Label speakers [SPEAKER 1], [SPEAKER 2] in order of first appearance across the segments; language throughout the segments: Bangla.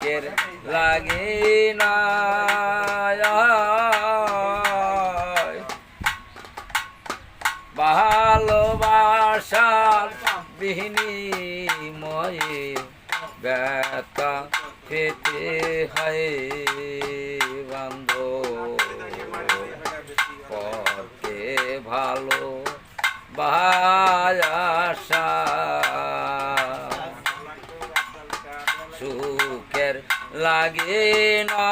[SPEAKER 1] সুখের লাগে না ভালোবাসার বিনিময়ে ব্যথা পেতে হয় বান্ধব পরকে ভালো বাসা সুখের লাগে না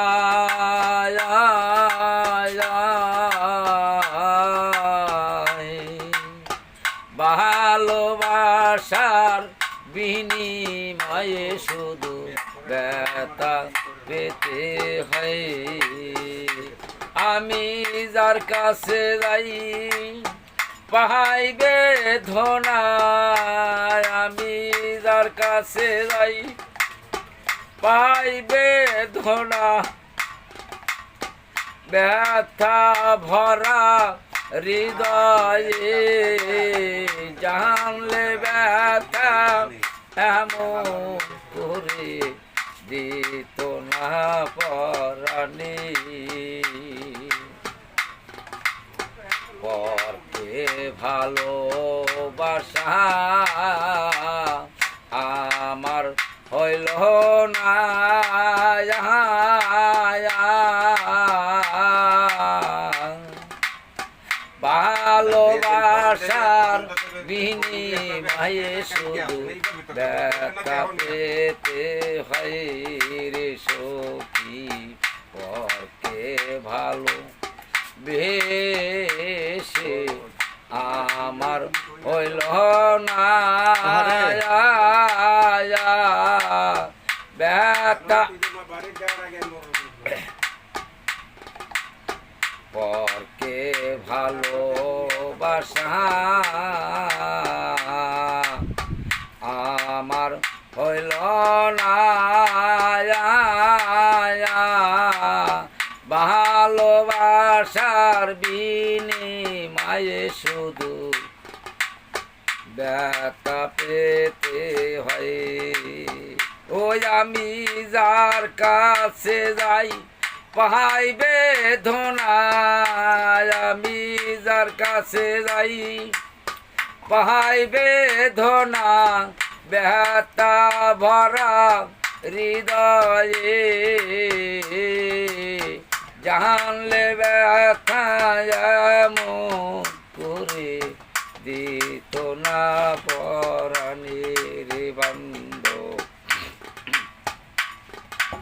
[SPEAKER 1] ভালোবাসার বিনিময়ে শুধু ব্যথা পেতে হয় আমি যার কাছে যাই পাইবে ধনা আমি যার কাছে যাই পাইবে ধনা ব্যথা ভরা হৃদয়ে জানলে ব্যথা এমন করে দিত না পরাণী পরকে ভালোবাসা আমার হইল না ভালোবাসার বিনিময়ে শুধু ব্যথা পেতে হয় রে সখী পরকে ভালো বেশে আমার হইল না ব্যথা পরকে ভালোবাসা আমার হইল না ভালোবাসার বিনিময়ে শুধু ব্যথা পেতে হয় ওই আমি যার কাছে যাই পাইবে ধনা আমি যার কাছে যাই পাইবে ধনা ব্যথা ভরা হৃদয়ে জানলে ব্যথা এমন করে দিত না পরাণী